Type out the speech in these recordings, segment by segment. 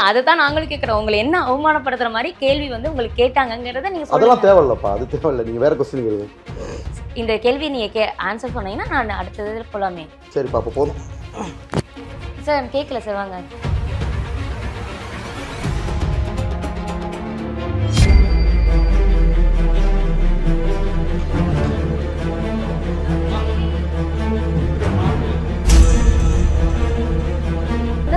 அதுதான் நாங்களும் கேட்குறோம். உங்களை என்ன அவமானப்படுத்துற மாதிரி கேள்வி வந்து உங்களுக்கு கேட்டாங்கங்கிறத நீங்க அதெல்லாம் சொல்லுங்க. தேவையில்லப்பா, அது தேவையில்லை. நீங்கள் வேற கொஸ்டின் கேளுங்க. இந்த கேள்வி நீங்க ஆன்சர் சொன்னீங்கன்னா நான் அடுத்தது போலாமே. சரிப்பா, அப்போ போதும். சார் கேட்கல சார், வாங்க.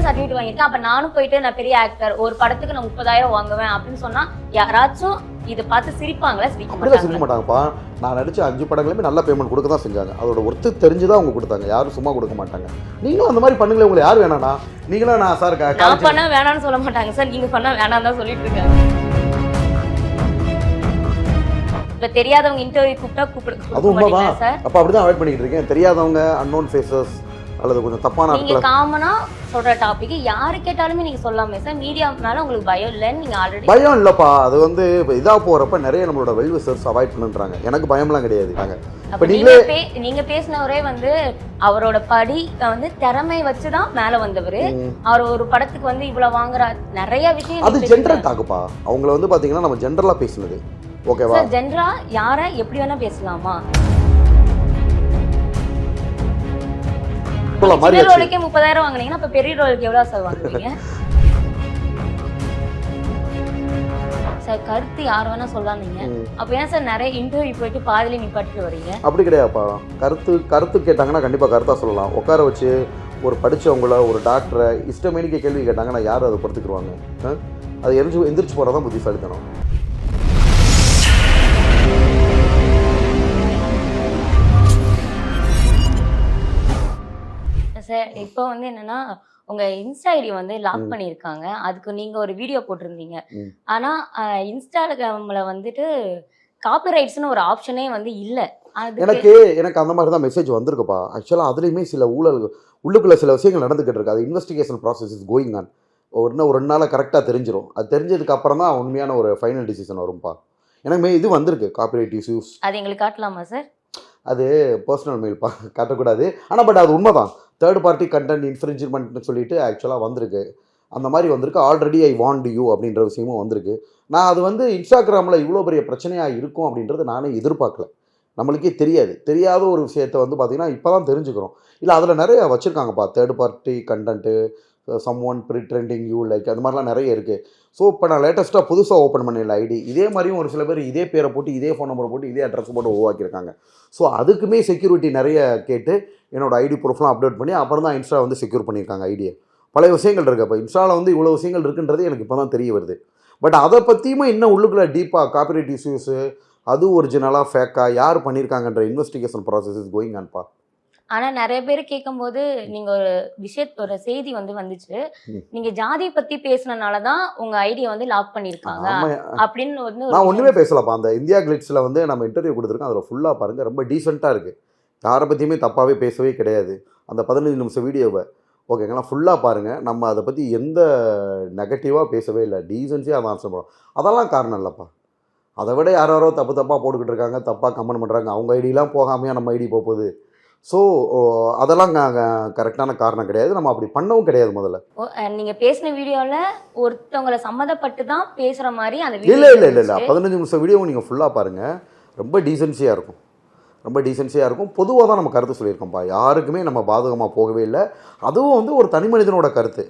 சர்டிஃபிகேட் வாங்கியிருக்கேன். அப்ப நானும் போயிட்டு நான் பெரிய ஆக்டர், ஒரு படத்துக்கு நான் 30,000 வாங்குவேன் அப்படின்னு சொன்னா யாராச்சும் இதை பார்த்து சிரிப்பாங்களா? அப்படிலாம் சிரிக்க மாட்டாங்கப்பா. நான் நடிச்ச 5 படங்களுமே நல்ல பேமெண்ட் கொடுக்க தான் செஞ்சாங்க. அதோட ஒர்த்து தெரிஞ்சுதான் அவங்க கொடுத்தாங்க. யாரும் சும்மா கொடுக்க மாட்டாங்க. நீங்களும் அந்த மாதிரி பண்ணுங்களேன். உங்களை யார் வேணாண்ணா? நீங்களும் நான் சார் நான் பண்ணா வேணாம்னு சொல்ல மாட்டாங்க சார், நீங்க பண்ணா வேணாம் தான் சொல்லிட்டு இருக்காங்க. இப்ப தெரியாதவங்க இன்டர்வியூ கூப்பிட்டா அது உண்மைதான் சார். அப்ப அப்படிதான் அவாய்ட் பண்ணிட்டு இருக்கேன். தெரியாதவங்க, அன்னோன் ஃபேஸஸ் அல்லது கொஞ்சம் தப்பான நீங்க காமனா சொல்ற டாபிக் யாரு கேட்டாலுமே நீங்க சொல்லாமே சார். மீடியானால உங்களுக்கு பயம் இல்லைன்னு நீங்க ஆல்ரெடி. பயம் இல்லப்பா, அது வந்து இதா போறப்ப நிறைய நம்மளோட வெல்விசர்ஸ் அவாய்ட் பண்ணுறாங்க. எனக்கு பயம்லாம் கிடையாது. இப்ப நீங்க பேசினவரே வந்து அவரோட படி வந்து திறமை வச்சுதான் மேல வந்தவர். அவர் ஒரு படத்துக்கு வந்து இவ்வளவு வாங்குற நிறைய விஷயம் அது ஜென்ரல் டாக்குப்பா. அவங்கள வந்து பாத்தீங்கன்னா நம்ம ஜென்ரலா பேசுனது. ஓகேவா? ஜென்ரலா யார எப்படி வேணா பேசலாமா? சின்ன ரோலுக்கே 30,000 வாங்குனீங்கன்னா அப்ப பெரிய ரோலுக்கு எவ்வளவு சார் வாங்குவீங்க? சார் கருத்து யார் வேணா சொல்லாதீங்க. அப்ப ஏன் சார் நிறைய இன்டர்வியூ போயிட்டு பாதியில நிப்பாட்டிட்டு வரீங்க? அப்படி கிடையாதுப்பா. கருத்து கேட்டாங்கன்னா கண்டிப்பா கருத்தா சொல்லலாம். உட்கார வச்சு ஒரு படிச்சவங்கள, ஒரு டாக்டரை இஷ்டமேனிக்க கேள்வி கேட்டாங்கன்னா யாரும் அதை பொறுத்துக்குருவாங்க? அது எந்திரிச்சு போறதான் புத்திசாலித்தனம். சார் இப்போ வந்து என்னன்னா உங்க இன்ஸ்டா ஐடி வந்து லாக் பண்ணியிருக்காங்க. அதுக்கு நீங்க ஒரு வீடியோ போட்டிருந்தீங்க. ஆனா இன்ஸ்டாகிராம்ல வந்துட்டு காப்பிரைட்ஸ்னு ஒரு ஆப்ஷனே வந்து இல்ல. எனக்கு அந்த மாதிரி தான் மெசேஜ் வந்திருக்குப்பா. ஆக்சுவலாக அதுலேயுமே சில ஊழல்கள் உள்ளுக்குள்ள சில விஷயங்கள் நடந்துகிட்டு இருக்கு. அது investigation process is going on. ஒரு 2 நாளில் கரெக்டாக தெரிஞ்சிடும். அது தெரிஞ்சதுக்கு அப்புறம் தான் உண்மையான ஒரு ஃபைனல் டிசிஷன் வரும்ப்பா. எனக்கு இது வந்திருக்கு காப்பிரைட் இஷ்யூஸ். அது எங்களுக்கு காட்டலாமா சார்? அது பர்சனல் மெயில்ப்பா, காட்டக்கூடாது. ஆனால் பட் அது உண்மைதான். தேர்ட் பார்ட்டி கண்டென்ட் இன்ஃப்ரிஞ்ச்மெண்ட்னு சொல்லிட்டு ஆக்சுவலாக வந்திருக்கு. அந்த மாதிரி வந்திருக்கு. ஆல்ரெடி ஐ வாண்ட் யூ அப்படின்ற விஷயமும் வந்திருக்கு. நான் அது வந்து இன்ஸ்டாகிராமில் இவ்வளோ பெரிய பிரச்சனையாக இருக்கும் அப்படின்றது நானே எதிர்பார்க்கல. நம்மளுக்கே தெரியாத ஒரு விஷயத்தை வந்து பார்த்திங்கன்னா இப்போ தான் தெரிஞ்சுக்கிறோம். இல்லை அதில் நிறைய வச்சுருக்காங்கப்பா. Third party content, someone pretending you like அந்த மாதிரிலாம் நிறைய இருக்குது. ஸோ இப்போ நான் லேட்டஸ்ட்டாக புதுசாக ஓப்பன் பண்ணிடல ஐடி. இதே மாதிரியும் ஒரு சில பேர் இதே பேரை போட்டு, இதே ஃபோன் நம்பரை போட்டு, இதே அட்ரஸ் போட்டு உருவாக்கியிருக்காங்க. ஸோ அதுக்குமே செக்யூரிட்டி நிறைய கேட்டு என்னோடய ஐடி ப்ரூஃப்லாம் அப்டேட் பண்ணி அப்புறம் தான் இன்ஸ்டா வந்து செக்யூர் பண்ணியிருக்காங்க ஐடியை. பழைய விஷயங்கள் இருக்குது. அப்போ இன்ஸ்டாவில் வந்து இவ்வளோ விஷயங்கள் இருக்குன்றது எனக்கு இப்போ தான் தெரிய வருது. பட் அதை பற்றியுமே இன்னும் உள்ளுக்குள்ள டீப்பாக காப்பிரைட் இஷ்யூஸு, அது ஒரிஜினலாக ஃபேக்காக யார் பண்ணியிருக்காங்கன்ற இன்வெஸ்டிகேஷன் ப்ராசஸ் இஸ் கோயிங் ஆன்ப்பா. ஆனா நிறைய பேர் கேட்கும்போது நீங்க ஒரு செய்தி வந்துச்சு, நீங்க ஜாதி பத்தி பேசுனனாலதான் உங்க ஐடியா வந்து லாக் பண்ணிருக்காங்க அப்படின்னு வந்து. நான் ஒண்ணுமே பேசலப்பா. அந்த இந்தியா கிளிட்ஸ்ல வந்து நம்ம இன்டர்வியூ கொடுத்துருக்கோம். அதில் ஃபுல்லா பாருங்க, ரொம்ப டீசெண்டா இருக்கு. யாரை பத்தியுமே தப்பாவே பேசவே கிடையாது. அந்த 15 நிமிஷம் வீடியோவை ஓகேங்களா ஃபுல்லாக பாருங்கள். நம்ம அதை பற்றி எந்த நெகட்டிவாக பேசவே இல்லை. டீசென்சியாக அதை ஆன்சர் பண்ணுறோம். அதெல்லாம் காரணம் இல்லைப்பா. அதை விட யாரோ தப்பாக போட்டுக்கிட்டு இருக்காங்க, தப்பாக கமெண்ட் பண்ணுறாங்க. அவங்க ஐடியெலாம் போகாமையா நம்ம ஐடி போகுது. ஸோ அதெல்லாம் கரெக்டான காரணம் கிடையாது. நம்ம அப்படி பண்ணவும் கிடையாது. முதல்ல நீங்கள் பேசின வீடியோவில் ஒருத்தவங்களை சம்மந்தப்பட்டு தான் பேசுகிற மாதிரி அந்த இல்லை 15 நிமிஷம் வீடியோவும் நீங்கள் ஃபுல்லாக பாருங்கள். ரொம்ப டீசென்சியாக இருக்கும். பொதுவாக தான் நம்ம கருத்து சொல்லியிருக்கோம்ப்பா. யாருக்குமே நம்ம பாதகமாக போகவே இல்லை. அதுவும் வந்து ஒரு தனி மனிதனோட கருத்து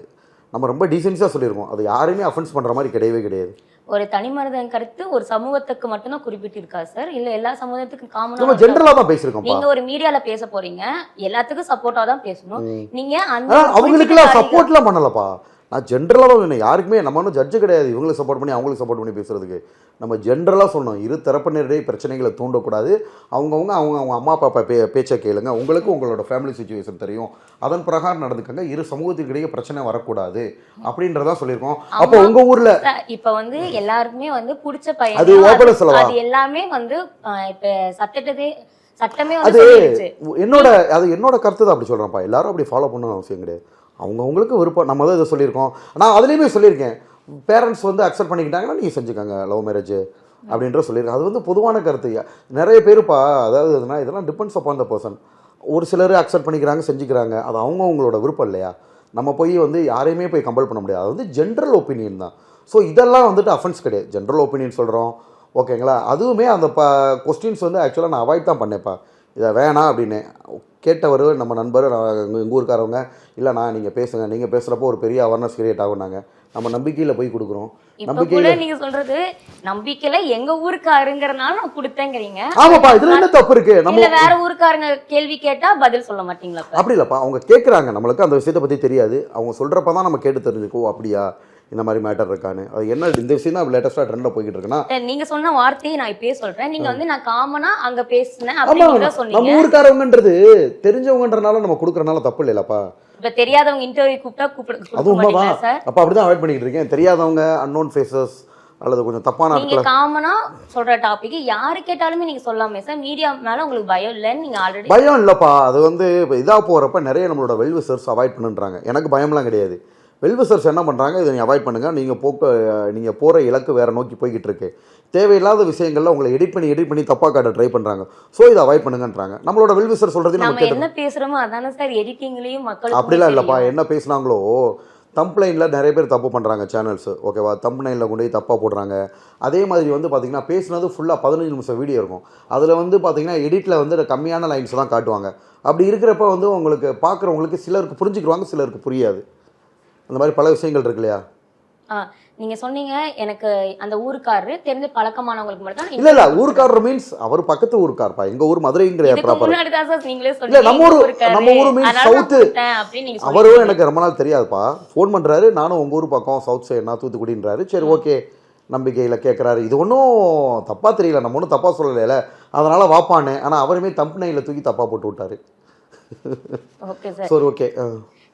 நம்ம ரொம்ப டீசென்சியாக சொல்லியிருக்கோம். அது யாருமே அஃபென்ஸ் பண்ணுற மாதிரி கிடையாது. ஒரு தனி மனிதன் கருத்து ஒரு சமூகத்துக்கு மட்டும்தான் குறிப்பிட்டிருக்கா சார்? இல்ல எல்லா சமூகத்துக்கும் காமனா? நம்ம ஜெனரலா தான் பேசிருக்கோம். நீங்க ஒரு மீடியால பேச போறீங்க, எல்லாத்துக்கும் சப்போர்ட்டா தான் பேசணும். நீங்க அந்த அவங்களுக்குலாம் சப்போர்ட்லாம் பண்ணலப்பா. நான் ஜென்ரலாக தான் சொன்னேன். யாருக்குமே நம்ம ஒன்றும் ஜட்ஜு கிடையாது. இவங்களுக்கு சப்போர்ட் பண்ணி அவங்களுக்கு சப்போர்ட் பண்ணி பேசுறதுக்கு. நம்ம ஜென்ரலாக சொன்னோம், இரு தரப்பினரிடையே பிரச்சனைகளை தூண்டக்கூடாது. அவங்க அம்மா அப்பா பேச்சை கேளுங்க. உங்களுக்கு உங்களோட ஃபேமிலி சுச்சுவேஷன் தெரியும், அதன் பிரகாரம் நடந்துக்கங்க. இரு சமூகத்துக்கிடையே பிரச்சனை வரக்கூடாது அப்படின்றதான் சொல்லியிருக்கோம். அப்போ உங்க ஊர்ல இப்ப வந்து எல்லாருக்குமே வந்து பிடிச்ச பையன் அது ஓபன் சொல்லவா? அது எல்லாமே வந்து இப்ப சட்டமே அது என்னோட கருத்து தான். அப்படி சொல்றேன்ப்பா. எல்லாரும் அப்படி ஃபாலோ பண்ணணும் அவசியம் கிடையாது. அவங்களுக்கு விருப்பம். நம்ம தான் இதை சொல்லியிருக்கோம். நான் அதுலேயுமே சொல்லியிருக்கேன், பேரண்ட்ஸ் வந்து அக்செப்ட் பண்ணிக்கிட்டாங்கன்னா நீங்கள் செஞ்சுக்கோங்க லவ் மேரேஜ் அப்படின்ற சொல்லியிருக்கேன். அது வந்து பொதுவான கருத்து. நிறைய பேருப்பா, அதாவது இதெல்லாம் டிபெண்ட்ஸ் அப்பான் த பர்சன். ஒரு சிலர் அக்செப்ட் பண்ணிக்கிறாங்க, செஞ்சுக்கிறாங்க. அது அவங்களோட விருப்பம் இல்லையா? நம்ம போய் வந்து யாரையுமே போய் கம்பல் பண்ண முடியாது. அது வந்து ஜென்ரல் ஒப்பீனியன் தான். ஸோ இதெல்லாம் வந்துட்டு அஃபென்ஸ் கிடையாது. ஜென்ரல் ஒப்பீனியன் சொல்கிறோம், ஓகேங்களா? அதுவுமே அந்த கொஸ்டின்ஸ் வந்து ஆக்சுவலாக நான் அவாய்ட் தான் பண்ணேன்ப்பா. இதை வேணாம் அப்படின்னு கேட்டவர் நம்ம நண்பர் எங்கள் ஊருக்காரவங்க, இல்லைண்ணா நீங்கள் பேசுங்க, நீங்கள் பேசுகிறப்போ ஒரு பெரிய அவேர்னஸ் கிரியேட் ஆகுனாங்க. நம்ம நம்பிக்கையில் போய் கொடுக்குறோம். இப்ப கூட நீங்க சொல்றது நம்பிக்கையில எங்க ஊருக்காருங்கிறனால நான் கொடுத்தேங்கிறீங்க. ஆமாப்பா, இதுல என்ன தப்பு இருக்கு? நம்ம இல்ல வேற ஊருக்காரங்க கேள்வி கேட்டா பதில் சொல்ல மாட்டீங்களா? அப்படி இல்லப்பா, அவங்க கேட்குறாங்க, நம்மளுக்கு அந்த விஷயத்தை பற்றி தெரியாது. அவங்க சொல்கிறப்ப தான் நம்ம கேட்டு தெரிஞ்சுக்கோ, அப்படியா இந்த மாதிரி மேட்டர் இருக்கான்னு. அது என்ன இந்த விஷயம் தான் லேட்டஸ்ட்டாக ட்ரெண்டில் போய்கிட்டு இருக்குன்னா, நீங்க சொன்ன வார்த்தையை நான் இப்பயே சொல்றேன். நீங்க வந்து நான் காமனா அங்க பேசினேன் ஆமா, அப்படின்னு சொன்னீங்க. நம்ம ஊருக்காரவங்கன்றது தெரிஞ்சவங்கன்றனால நம்ம கொடுக்குறனால தப்பு இல்லைல்லப்பா. இப்ப தெரியாதவங்க இன்டர்வியூ கூப்பிட்டா அது உண்மைதான். மாட்டீங்களா சார்? அப்போ அப்படிதான் அவாய்ட் பண்ணிக்கிட்டு இருக்கேன். தெரியாதவங்க, அன்னோன் ஃபேஸஸ் அல்லது கொஞ்சம் தப்பான நீங்க ஆட்களை. காமனா சொல்ற டாபிக் யாரு கேட்டாலுமே நீங்க சொல்லாமே சார். மீடியா மேல உங்களுக்கு பயம் இல்லைன்னு நீங்க ஆல்ரெடி. பயம் இல்லைப்பா, அது வந்து இப்போ இதாக போகிறப்ப நிறைய நம்மளோட வெல்விசர்ஸ் அவாய்ட் பண்ணுன்றாங்க. எனக்கு பயம்லாம் கிடையாது. வெல்விசர்ஸ் என்ன பண்ணுறாங்க, இதை நீங்கள் அவாய்ட் பண்ணுங்கள், நீங்கள் போகிற இலக்கு வேறு நோக்கி போய்கிட்டு இருக்கு, தேவையில்லாத விஷயங்கள்ல உங்களை எடிட் பண்ணி தப்பாக காட்ட ட்ரை பண்ணுறாங்க, ஸோ இதை அவாய்ட் பண்ணுங்கன்றாங்க. நம்மளோட வெல்விசர் சொல்கிறது நம்ம நம்ம என்ன பேசுறோமோ அதானே சார் எடிட்டிங்லயும் மக்கள். அப்படிலாம் இல்லைப்பா. என்ன பேசுனாங்களோ தம்ப்லைனில் நிறைய பேர் தப்பு பண்ணுறாங்க சேனல்ஸ், ஓகேவா? தம்ப்லைனில் கொண்டு போய் தப்பாக போடுறாங்க. அதே மாதிரி வந்து பார்த்திங்கன்னா பேசுனது ஃபுல்லாக 15 நிமிஷம் வீடியோ இருக்கும். அதில் வந்து பார்த்திங்கன்னா எடிட்டில் வந்து கம்மியான லைன்ஸ் தான் காட்டுவாங்க. அப்படி இருக்கிறப்ப வந்து உங்களுக்கு பார்க்குறவங்களுக்கு சிலருக்கு புரிஞ்சுக்கிடுவாங்க, சிலருக்கு புரியாது. அந்த மாதிரி பல விஷயங்கள் இருக்கு இல்லையா? நீங்க சொன்னீங்க எனக்கு அந்த ஊருக்காரரு தெரிஞ்ச பழக்கமானவங்களுக்கு மட்டும் தான். இல்ல ஊருக்காரர் மீன்ஸ் அவர் பக்கத்து ஊருக்கார்ப்பா. எங்க ஊர் மதுரைங்கிற ப்ராப்பர். முன்னாடி தான் சார் நீங்களே இல்ல சொன்னீங்க நம்ம ஊர் மீன்ஸ் சவுத். அப்படி நீங்க அவரும் எனக்கு ரொம்ப நாள் தெரியாதுப்பா. ஃபோன் பண்றாரு, நானும் உங்க ஊர் பக்கம் சவுத் சைடு, நான் தூத்துக்குடின்றாரு. சரி ஓகே, நம்பிக்கையில் கேட்குறாரு. இது ஒன்றும் தப்பாக தெரியல, நம்ம ஒன்றும் தப்பாக சொல்லலைல, அதனால் வாப்பானே. ஆனால் அவருமே தம்பனையில் தூக்கி தப்பாக போட்டு விட்டாரு. ஓகே சார், சரி ஓகே.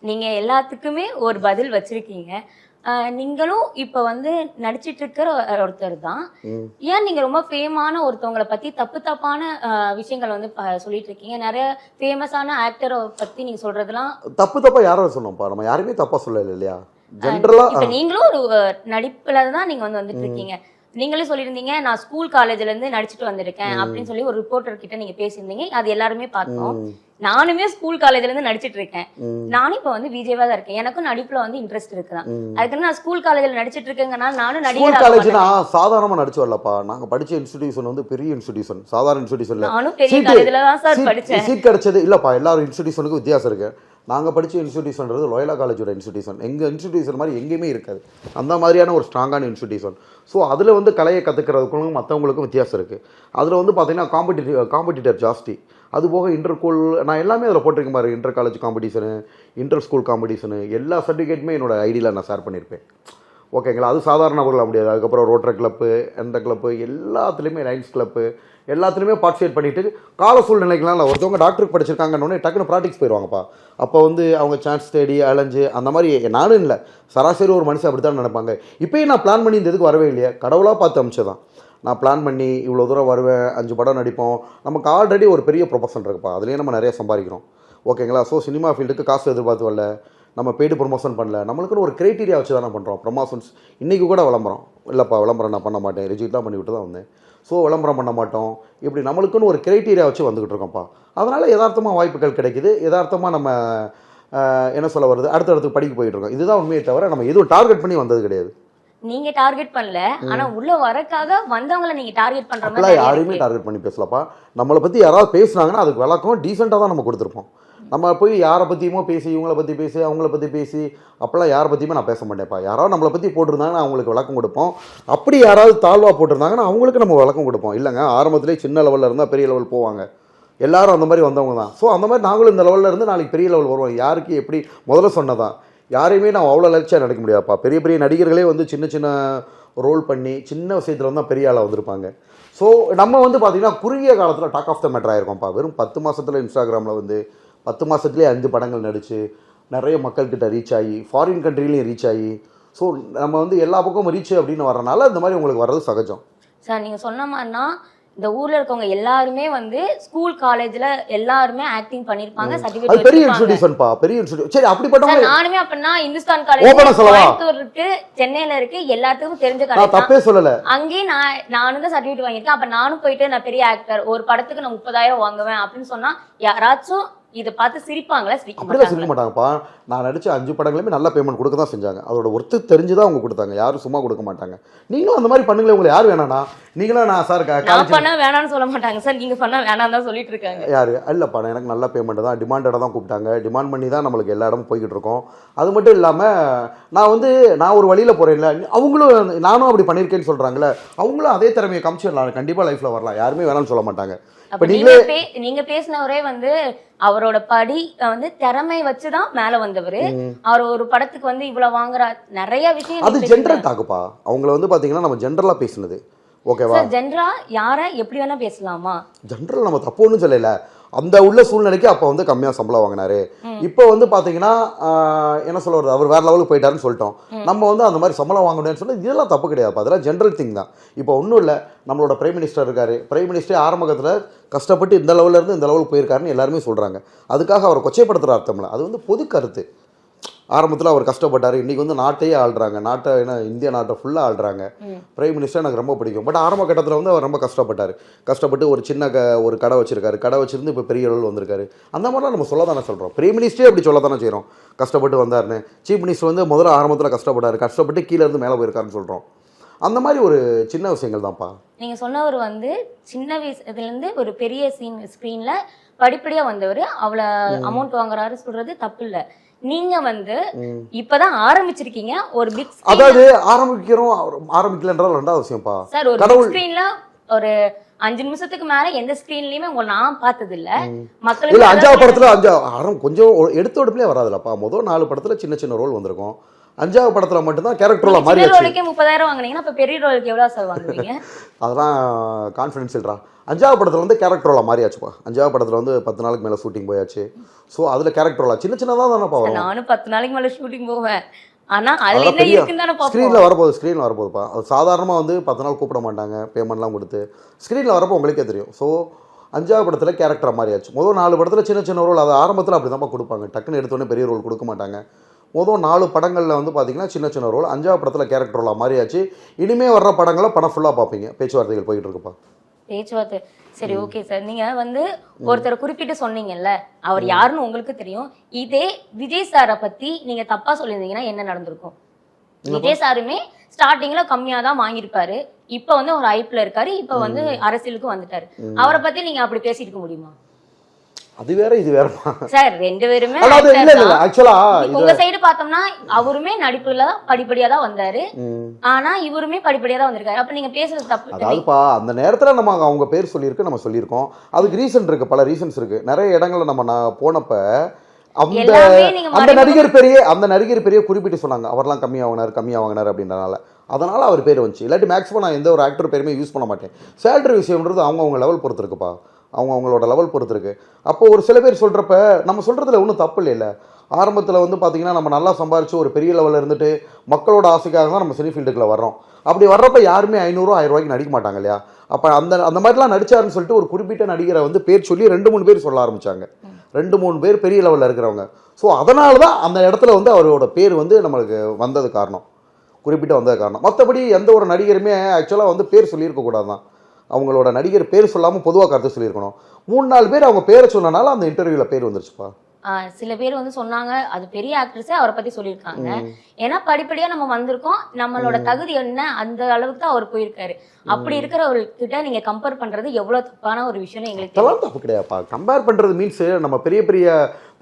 நீங்கள் எல்லாத்துக்குமே ஒரு பதில் வச்சுருக்கீங்க. நீங்களும் இப்போ வந்து நடிச்சிட்டு இருக்கிற ஒருத்தர் தான். ஏன் நீங்கள் ரொம்ப ஃபேமான ஒருத்தவங்களை பற்றி தப்பான விஷயங்கள் வந்து சொல்லிட்டு இருக்கீங்க? நிறைய ஃபேமஸான ஆக்டரை பற்றி நீங்கள் சொல்கிறதுலாம் தப்பாக யாரும் சொன்னோம்ப்பா, நம்ம யாருமே தப்பாக சொல்லலை இல்லையா? ஜென்ரலா இப்போ நீங்களும் ஒரு நடிப்புல தான் நீங்க வந்துட்டு இருக்கீங்க. நீங்களே சொல்லியிருந்தீங்க நான் ஸ்கூல் காலேஜ்ல இருந்து நடிச்சுட்டு வந்திருக்கேன் அப்படின்னு சொல்லி ஒரு ரிப்போர்ட்டர் கிட்ட நீங்க பேசியிருந்தீங்க. அது எல்லாருமே பார்த்தோம். நானுமே ஸ்கூல் காலேஜ்ல இருந்து நடிச்சிட்டு இருக்கேன். நானும் இப்ப வந்து விஜயவா தான் இருக்கேன். எனக்கும் நடிப்புல வந்து இன்ட்ரெஸ்ட் இருக்குதான். அதுக்கு நான் ஸ்கூல் காலேஜ்ல நடிச்சிட்டு இருக்கேங்கனா நானும் நடிகர் காலேஜ்னா சாதாரணமா நடிச்சு வரலப்பா. நாங்க படிச்ச இன்ஸ்டிடியூஷன் வந்து பெரிய இன்ஸ்டிடியூஷன், சாதாரண இன்ஸ்டிடியூஷன் இல்ல. நானும் பெரிய காலேஜ்ல தான் சார் படிச்சேன். சீட் கிடைச்சது இல்லப்பா. எல்லாரும் இன்ஸ்டிடியூஷனுக்கு வித்தியாசம் இருக்கு. நாங்கள் படித்த இன்ஸ்டிடியூஷன்றது லோயலா காலேஜோட இன்ஸ்டிடியூஷன். எங்கள் இன்ஸ்டிடியூஷன் மாதிரி எங்கேயுமே இருக்காது. அந்த மாதிரியான ஒரு ஸ்ட்ராங்கான இன்ஸ்டிடியூஷன். ஸோ அதில் வந்து கலையை கற்றுக்கிறதுக்கும் மற்றவங்களுக்கும் வித்தியாசம் இருக்குது. அதில் வந்து பார்த்திங்கன்னா காம்படிட்டர் ஜாஸ்தி. அதுபோக இன்டர்கூல் நான் எல்லாமே அதில் போட்டிருக்கேன் பாரு. Inter college competition, inter school competition, எல்லா சர்டிஃபிகேட்டுமே என்னோட ஐடியில் நான் ஷேர் பண்ணியிருப்பேன். ஓகேங்களா? அது சாதாரண பொருளாக முடியாது. அதுக்கப்புறம் ரோட்டரி கிளப்பு, எந்த கிளப்பு, எல்லாத்துலேயுமே லைன்ஸ் கிளப்பு, எல்லாத்துலேயுமே பார்ட்டிசிபேட் பண்ணிவிட்டு கால சூழ்நிலைகள்லாம் இல்லை. ஒருத்தவங்க டாக்டருக்கு படிச்சிருக்காங்கன்னு டக்குன்னு ப்ராக்டிக்ஸ் போயிடுவாங்கப்பா. அப்போ வந்து அவங்க சான்ஸ் தேடி அலைஞ்சு அந்த மாதிரி நானும் இல்லை, சராசரி ஒரு மனுஷன் அப்படி தான் நினைப்பாங்க. இப்போயும் நான் பிளான் பண்ணி இந்த இதுக்கு வரவே இல்லையா, கடவுளாக பார்த்து அமிச்சதான். நான் பிளான் பண்ணி இவ்வளோ தூரம் வருவேன், 5 படம் நடிப்போம். நமக்கு ஆல்ரெடி ஒரு பெரிய ப்ரொஃபஷன் இருக்குப்பா, அதுலேயே நம்ம நிறைய சம்பாதிக்கிறோம். ஓகேங்களா? ஸோ சினிமா ஃபீல்டுக்கு காசு எதிர்பார்த்து வரல, நம்ம பெய்டு ப்ரொமோஷன் பண்ணல. நம்மளுக்குன்னு ஒரு க்ரைட்டீரியா வச்சு தானே பண்ணுறோம் ப்ரொமோஷன்ஸ். இன்றைக்கி கூட விளம்பரம் இல்லைப்பா, விளம்பரம் நான் பண்ண மாட்டேன், ரிஜெக்ட் தான் பண்ணிவிட்டு தான் வந்தேன். ஸோ விளம்பரம் பண்ண மாட்டோம். இப்படி நம்மளுக்குன்னு ஒரு க்ரைட்டீரியா வச்சு வந்துக்கிட்டு இருக்கோம்ப்பா. அதனால் யதார்த்தமாக வாய்ப்புகள் கிடைக்குது, யதார்த்தமாக நம்ம என்ன சொல்ல வருது, அடுத்தடுத்து படிக்க போயிட்டு இருக்கோம். இதுதான் உண்மையை தவிர நம்ம எதுவும் டார்கெட் பண்ணி வந்தது கிடையாது. நீங்க டார்கெட் பண்ணல, ஆனா உள்ள வரக்காக வந்தவங்களை நீங்க டார்கெட் பண்ற மாதிரி யாரையுமே டார்கெட் பண்ணி பேசலப்பா. நம்மளை பற்றி யாராவது பேசுனாங்கன்னா அதுக்கு விளக்கம் டீசெண்டாக தான் நம்ம கொடுத்துருப்போம். நம்ம போய் யாரை பற்றியுமோ பேசி, இவங்களை பற்றி பேசி, அவங்கள பற்றி பேசி, அப்போல்லாம் யாரை பற்றியுமே நான் பேச மாட்டேன்ப்பா. யாராவது நம்மளை பற்றி போட்டிருந்தாங்கன்னா அவங்களுக்கு விளக்கம் கொடுப்போம். அப்படி யாராவது தாழ்வாக போட்டிருந்தாங்கன்னா அவங்களுக்கு நம்ம விளக்கம் கொடுப்போம். இல்லைங்க, ஆரம்பத்திலே சின்ன லெவலில் இருந்தால் பெரிய லெவல் போவாங்க. எல்லாரும் அந்த மாதிரி வந்தவங்க தான். ஸோ அந்த மாதிரி நாங்களும் இந்த லெவலில் இருந்து நாளைக்கு பெரிய லெவல் வருவோம். யாருக்கு எப்படி முதல்ல சொன்னதான், யாரையுமே நான் அவ்வளோ லட்சியம் நினைக்க முடியாதுப்பா. பெரிய பெரிய நடிகர்களே வந்து சின்ன சின்ன ரோல் பண்ணி சின்ன விஷயத்தில் வந்து பெரிய ஆளாக வந்திருப்பாங்க. ஸோ நம்ம வந்து பார்த்திங்கன்னா குறுகிய காலத்தில் டாக் ஆஃப் த மேட்டர் ஆகிருக்கோம்ப்பா. வெறும் 10 மாதத்தில் இன்ஸ்டாகிராமில் வந்து 10 மாதத்துலேயே 5 படங்கள் நடித்து நிறைய மக்கள்கிட்ட ரீச் ஆகி, ஃபாரின் கண்ட்ரிலையும் ரீச் ஆகி, ஸோ நம்ம வந்து எல்லா பக்கமும் ரீச் அப்படின்னு வரனால இந்த மாதிரி உங்களுக்கு வர்றது சகஜம். சார் நீங்கள் சொன்ன மாதிரினா இந்த ஊர்ல இருக்கவங்க எல்லாருமே வந்து ஸ்கூல் காலேஜ்ல எல்லாருமே ஆக்டிங் பண்ணிருப்பாங்க, சர்டிபிகேட் பெரிய இன்ஸ்டிடியூஷன்ப்பா, பெரிய இன்ஸ்டிடியூஷன். சரி அப்படிப்பட்டவங்க நானுமே அப்பனா இந்துஸ்தான் காலேஜ் கோயம்புத்தூர் இருக்கு, சென்னையில இருக்கு, எல்லாத்துக்கும் தெரிஞ்ச காலேஜ். தப்பே சொல்லல. அங்கேயும் நானும் தான் சர்டிபிகேட் வாங்கியிருக்கேன். அப்ப நானும் போயிட்டு நான் பெரிய ஆக்டர், ஒரு படத்துக்கு நான் 30,000 வாங்குவேன் அப்படின்னு சொன்னா யாராச்சும் இதை பார்த்து சிரிப்பாங்களா சிரிக்க அப்படிலாம் சிரிக்க மாட்டாங்களா? மாட்டாங்கப்பா. நான் நடிச்ச 5 படங்களுமே நல்ல பேமெண்ட் கொடுக்க தான் செஞ்சாங்க. அதோட ஒர்த்து தெரிஞ்சு தான் அவங்க கொடுத்தாங்க. யாரும் சும்மா கொடுக்க மாட்டாங்க. நீங்களும் அந்த மாதிரி பண்ணுங்களேன். உங்களுக்கு யார் வேணாண்ணா? நீங்களும் நான் சார் நான் காலேஜ் பண்ணா வேணாம்னு சொல்ல மாட்டாங்க சார், நீங்க பண்ணா வேணாம் தான் சொல்லிட்டு இருக்காங்க. யாரு இல்லைப்பா, எனக்கு நல்ல பேமெண்ட் தான், டிமாண்டடாக தான் கூப்பிட்டாங்க. டிமாண்ட் பண்ணி தான் நம்மளுக்கு எல்லா இடமும் போய்கிட்டு இருக்கோம். அது மட்டும் இல்லாமல் நான் ஒரு வழியில் போகிறேன்ல, அவங்களும் நானும் அப்படி பண்ணியிருக்கேன்னு சொல்கிறாங்களே, அவங்களும் அதே திறமையை காமிச்சிடலாம். கண்டிப்பாக லைஃப்பில் வரலாம். யாருமே வேணாம்னு சொல்ல மாட்டாங்க. அப்ப நீங்க பேசினவரே வந்து அவரோட படி வந்து திறமை வச்சுதான் மேல வந்தவர். அவர் ஒரு படத்துக்கு வந்து இவ்வளவு வாங்குற நிறைய விஷயம் அது ஜென்ரல் டாக்குப்பா. அவங்கள வந்து பார்த்தீங்கன்னா நம்ம ஜென்ரலாக பேசுனது, ஓகேவா? ஜென்ரலா யாரை எப்படி வேணா பேசலாமா? ஜென்ரல் நம்ம தப்பு ஒன்றும் சொல்லல. அந்த உள்ள சூழ்நிலைக்கு அப்போ வந்து கம்மியாக சம்பளம் வாங்கினாரு. இப்போ வந்து பார்த்தீங்கன்னா என்ன சொல்ல வருது, அவர் வேற லெவலுக்கு போயிட்டாருன்னு சொல்லிட்டோம். நம்ம வந்து அந்த மாதிரி சம்பளம் வாங்கணும்னு சொன்னால் இதெல்லாம் தப்பு கிடையாது. அதெல்லாம் ஜென்ரல் திங் தான். இப்போ ஒன்றும் இல்லை, நம்மளோட பிரைம் மினிஸ்டர் இருக்காரு. பிரைம் மினிஸ்டரே ஆரம்பத்தில் கஷ்டப்பட்டு இந்த லெவலில் இருந்து இந்த லெவலுக்கு போயிருக்காருன்னு எல்லாருமே சொல்கிறாங்க. அதுக்காக அவரை கொச்சைப்படுத்துகிற அர்த்தம் இல்லை. அது வந்து பொது கருத்து. ஆரம்பத்தில் அவர் கஷ்டப்பட்டார். இன்றைக்கி வந்து நாட்டையே ஆள்றாங்க. என்ன இந்திய நாட்டை ஃபுல்லாக ஆள்றாங்க. பிரைம் மினிஸ்டர் எனக்கு ரொம்ப பிடிக்கும். பட் ஆரம்ப கட்டத்தில் வந்து அவர் ரொம்ப கஷ்டப்பட்டு ஒரு சின்ன ஒரு கடை வச்சிருக்காரு. கடை வச்சிருந்து இப்போ பெரிய அளவில் வந்திருக்காரு. அந்த மாதிரிலாம் நம்ம சொல்ல தானே சொல்கிறோம். பிரைம் மினிஸ்டரே அப்படி சொல்ல தானே செய்கிறோம். கஷ்டப்பட்டு வந்தாருன்னு. சீஃப் மினிஸ்டர் வந்து முதல்ல ஆரம்பத்தில் கஷ்டப்பட்டு கீழே இருந்து மேலே போயிருக்காருன்னு சொல்கிறோம். அந்த மாதிரி ஒரு சின்ன விஷயங்கள் தான்ப்பா. நீங்கள் சொன்னவர் வந்து சின்ன வயசுலேருந்து ஒரு பெரிய ஸ்க்ரீனில் படிப்படியாக வந்தவர். அவ்வளோ அமௌண்ட் வாங்குறாரு சொல்கிறது தப்பு இல்லை. நீங்க வந்து இப்பதான் ஆரம்பிச்சிருக்கீங்க ஒரு பிக் ஸ்கிரீன். அதாவது ஆரம்பிக்கலன்றது ரெண்டாவது விஷயம்ப்பா சார். ஒரு பிக் ஸ்கிரீன்ல ஒரு 5 நிமிஷத்துக்கு மேல எந்த ஸ்கிரீன்லயுமே உங்களை நான் பார்த்தது இல்ல. மக்களுக்கு இல்ல 5வது படத்துல கொஞ்சம் எடுத்த எடுப்புலயே வராதுலப்பா. முதல் 4 படத்துல சின்ன சின்ன ரோல் வந்திருக்கும். 5வது படத்துல மட்டும்தான் கேரக்டர் ரோல் மாதிரி ஆச்சு. ரோலுக்கே 30,000 வாங்குனீங்கன்னா அப்ப பெரிய ரோலுக்கு எவ்வளவு சார் வாங்குவீங்க? அதெல்லாம் கான்ஃபிடென்ஷியல்ரா. 5வது படத்தில் வந்து கேரக்டர் ரோலாக மாறியாச்சுப்பா. 5வது படத்தில் வந்து 10 நாளுக்கு மேலே ஷூட்டிங் போயாச்சு. ஸோ அதில் கேரக்டர் ரோலாக சின்னதாக தானேப்பா வரும். நானும் 10 நாளைக்கு மேலே ஷூட்டிங் போவேன். ஆனால் அதில் என்ன இருக்குன்னு தானே பார்ப்போம். ஸ்க்ரீனில் வரப்போகுதுப்பா. அது சாதாரணமாக வந்து 10 நாள் கூப்பிட மாட்டாங்க, பேமெண்ட்லாம் கொடுத்து. ஸ்க்ரீனில் வரப்போ உங்களுக்கே தெரியும். ஸோ 5வது படத்தில் கேரக்டராக மாறியாச்சு. முதல் 4 படத்தில் சின்ன சின்ன ரோல். அது ஆரம்பத்தில் அப்படி தான் கொடுப்பாங்க. டக்குன்னு எடுத்தோடனே பெரிய ரோல் கொடுக்க மாட்டாங்க. முதல் 4 படங்களில் வந்து பார்த்தீங்கன்னா சின்ன சின்ன ரோல். 5வது படத்தில் கேரக்டர் ரோலாக மாறியாச்சு. இனிமேல் வர்ற படங்களை படம் ஃபுல்லாக பார்ப்பீங்க. பேச்சுவார்த்தைகள் போயிட்டு இருக்குப்பா. பேச்சுவார்த்தை சரி, ஓகே சார். நீங்க வந்து ஒருத்தரை குறிப்பிட்டு சொன்னீங்கல்ல, அவர் யாருன்னு உங்களுக்கு தெரியும். இதே விஜய் சாரை பத்தி நீங்க தப்பா சொல்லியிருந்தீங்கன்னா என்ன நடந்திருக்கும்? விஜய் சாருமே ஸ்டார்டிங்ல கம்மியா தான் வாங்கியிருப்பாரு. இப்ப வந்து ஒரு ஐப்ல இருக்காரு. இப்ப வந்து அரசியலுக்கு வந்துட்டாரு. அவரை பத்தி நீங்க அப்படி பேசியிருக்க முடியுமா? அது வேற இது வேறமா சார்? 2 பேருமே ஆக்சுவலா உங்க சைடு பார்த்தோம்னா அவருமே நடிப்புல படிப்படியா தான் வந்தாரு. ஆனா இவருமே படிப்படியா தான் வந்திருக்காரு. அப்ப நீங்க பேசுறது தப்பு. அதாவதுப்பா அந்த நேரத்துல நம்ம அவங்க பேர் சொல்லியிருக்கு, நம்ம சொல்லியிருக்கோம். அதுக்கு ரீசன் இருக்கு, பல ரீசன்ஸ் இருக்கு. நிறைய இடங்கள்ல நான் போனப்ப அந்த நடிகர் பெரிய குறிப்பிட்டு சொன்னாங்க, அவர்லாம் கம்மியா வாங்கினார் அப்படின்றனால. அதனால அவர் பேர் வந்துச்சு. இல்லாட்டி மேக்ஸிமம் நான் எந்த ஒரு ஆக்டர் பேருமே யூஸ் பண்ண மாட்டேன். சேலரி விஷயம்ன்றது அவங்க லெவல் பொறுத்து இருக்குப்பா. அவங்களோட லெவல் பொறுத்து இருக்கு. அப்போ ஒரு சில பேர் சொல்கிறப்ப நம்ம சொல்கிறதுல ஒன்றும் தப்பு இல்லைல்ல. ஆரம்பத்தில் வந்து பார்த்திங்கன்னா நம்ம நல்லா சம்பாரித்து ஒரு பெரிய லெவலில் இருந்துட்டு மக்களோட ஆசைக்காக தான் நம்ம சினி ஃபீல்டுக்குள்ளே வர்றோம். அப்படி வர்றப்ப யாருமே 500 1000 ரூபாய்க்கு நடிக்க மாட்டாங்க இல்லையா? அப்போ அந்த மாதிரிலாம் நடிச்சாருன்னு சொல்லிட்டு ஒரு குறிப்பிட்ட நடிகரை வந்து பேர் சொல்லி 2-3 பேர் சொல்ல ஆரம்பித்தாங்க. 2-3 பேர் பெரிய லெவலில் இருக்கிறவங்க. ஸோ அதனால தான் அந்த இடத்துல வந்து அவரோட பேர் வந்து நம்மளுக்கு வந்தது காரணம், குறிப்பிட்ட வந்தது காரணம். மற்றபடி எந்த ஒரு நடிகருமே ஆக்சுவலாக வந்து பேர் சொல்லியிருக்கக்கூடாது தான். அவங்களோட நடிகர் பேர் சொல்லாமல் பொதுவாக கருத்து சொல்லியிருக்கணும். 3-4 பேர் அவங்க பேரை சொன்னனால அந்த இன்டர்வியூவில் பேர் வந்துருச்சுப்பா. சில பேர் வந்து சொன்னாங்க, அது பெரிய ஆக்ட்ரஸே அவரை பத்தி சொல்லியிருக்காங்க. ஏன்னா படிப்படியா நம்ம வந்திருக்கோம், நம்மளோட தகுதி என்ன அந்த அளவுக்கு தான் அவர் போயிருக்காரு. அப்படி இருக்கிறவர்கிட்ட நீங்க கம்பேர் பண்றது எவ்வளவு தப்பான ஒரு விஷயம் எங்களுக்கு தெரியும். தப்பு கிடையாதுப்பா. கம்பேர் பண்றது மீன்ஸ் நம்ம பெரிய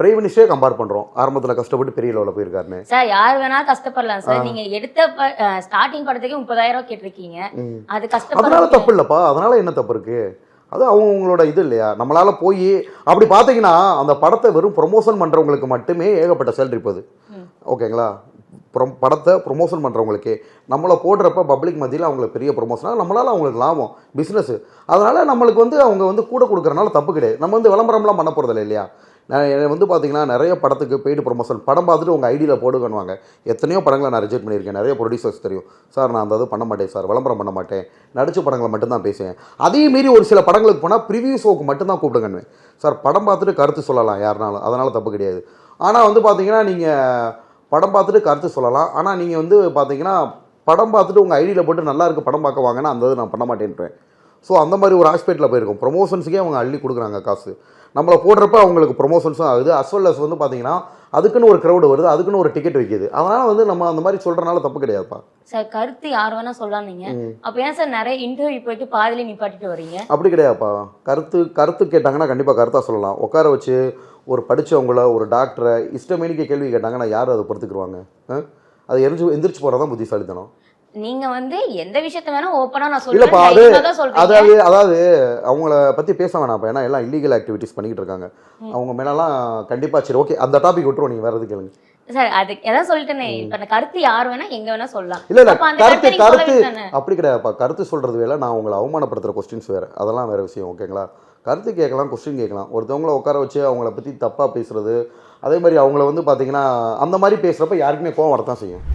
பிரைம் மினிஸ்டரே கம்பேர் பண்றோம். ஆரம்பத்துல கஷ்டப்பட்டு பெரிய லெவலில் போயிருக்காருன்னு. சார் யார் வேணாலும் கஷ்டப்படலாம் சார். நீங்க எடுத்த ஸ்டார்டிங் படத்துக்கு 30,000 கேட்டிருக்கீங்க. அது கஷ்டப்பட அதனால தப்பு இல்லப்பா. அதனால என்ன தப்பு இருக்கு? அது அவங்களோட இது இல்லையா? நம்மளால் போய் அப்படி பார்த்தீங்கன்னா அந்த படத்தை வெறும் ப்ரொமோஷன் பண்ணுறவங்களுக்கு மட்டுமே ஏகப்பட்ட சேலரி போகுது. ஓகேங்களா? படத்தை ப்ரொமோஷன் பண்ணுறவங்களுக்கே நம்மளை போடுறப்ப பப்ளிக் மத்தியில் அவங்களுக்கு பெரிய ப்ரொமோஷனாக நம்மளால் அவங்களுக்கு லாபம், பிஸ்னஸ். அதனால் நம்மளுக்கு வந்து அவங்க வந்து கூட கொடுக்குறனால தப்பு கிடையாது. நம்ம வந்து விளம்பரம்லாம் பண்ண போகிறதில்ல இல்லையா? நான் வந்து பார்த்தீங்கன்னா நிறைய படத்துக்கு பெய்டு ப்ரொமோஷன் படம் பார்த்துட்டு உங்கள் ஐடியில் போடுவாங்க. எத்தனையோ படங்களை நான் ரிஜெக்ட் பண்ணியிருக்கேன். நிறைய ப்ரொடியூசர்ஸ் தெரியும், சார் நான் அந்த இது பண்ண மாட்டேன் சார், விளம்பரம் பண்ண மாட்டேன், நடிச்ச படங்களை மட்டும்தான் பேசுவேன். அதே மீறி ஒரு சில படங்களுக்கு போனால் ப்ரிவியூ ஷோக்கு மட்டும்தான் கூப்பிடுங்கன்னு. சார் படம் பார்த்துட்டு கருத்து சொல்லலாம் யாருனாலும், அதனால் தப்பு கிடையாது. ஆனால் வந்து பார்த்தீங்கன்னா நீங்கள் படம் பார்த்துட்டு கருத்து சொல்லலாம். ஆனால் நீங்கள் வந்து பார்த்தீங்கன்னா படம் பார்த்துட்டு உங்கள் ஐடியில் போட்டு நல்லா இருக்குது படம் பார்க்க வாங்கன்னா அந்த இது நான் பண்ண மாட்டேன்றேன். ஸோ அந்த மாதிரி ஒரு ஆஸ்பெக்டில் போயிருக்கும். ப்ரொமோஷன்ஸுக்கே அவங்க அள்ளி கொடுக்குறாங்க காசு. நம்மளை போடுறப்ப அவங்களுக்கு ப்ரொமோஷன்ஸும் ஆகுது, அஸ் வெல் அஸ் வந்து பார்த்தீங்கன்னா அதுக்குன்னு ஒரு க்ரௌடு வருது, அதுக்குன்னு ஒரு டிக்கெட் வைக்கிது. அதனால் வந்து நம்ம அந்த மாதிரி சொல்கிறனால தப்பு கிடையாதுப்பா. சார் கருத்து யார் வேணா சொல்லாதீங்க, அப்போ ஏன் சார் நிறைய இன்டர்வியூ போயிட்டு பாதியிலே நிப்பாட்டிட்டு வரீங்க? அப்படி கிடையாதுப்பா. கருத்து கேட்டாங்கன்னா கண்டிப்பாக கருத்தாக சொல்லலாம். உட்கார வச்சு ஒரு படித்தவங்கள, ஒரு டாக்டரை இஷ்டமேனிக்க கேள்வி கேட்டாங்கன்னா யார் அதை பொறுத்துக்குருவாங்க? அது எந்திரிச்சு போகிறது தான் புத்திசாலித்தனம். நீங்க வந்து எந்த விஷயத்த வேணா ஓப்பனா நான் இல்லப்பா, சொல்றேன். அதாவது அவங்கள பற்றி பேச வேணாம். ஏன்னா எல்லாம் இல்லீகல் ஆக்டிவிட்டிஸ் பண்ணிக்கிட்டு இருக்காங்க. அவங்க மேலெல்லாம் கண்டிப்பாக சரி ஓகே, அந்த டாபிக் விட்டுருவோம். நீங்கள் வேறு எது கேளுங்க சார். அது எதாவது சொல்லிட்டேனே, இப்போ அந்த கருத்து யார் வேணா எங்க வேணா சொல்லலாம். இல்லை அப்ப அந்த கருத்து நீங்க சொல்ல வேண்டியதானே? அப்படி கிடையாதுப்பா. கருத்து சொல்கிறது வேலை, நான் உங்களை அவமானப்படுத்துகிற கொஸ்டின்ஸ் வேறு, அதெல்லாம் வேறு விஷயம். ஓகேங்களா? கருத்து கேட்கலாம், கொஸ்டின் கேட்கலாம். ஒருத்தவங்கள உட்கார வச்சு அவங்கள பற்றி தப்பாக பேசுகிறது, அதே மாதிரி அவங்கள வந்து பார்த்தீங்கன்னா அந்த மாதிரி பேசுகிறப்ப யாருக்குமே கோவம் வரத்தான் செய்யும்.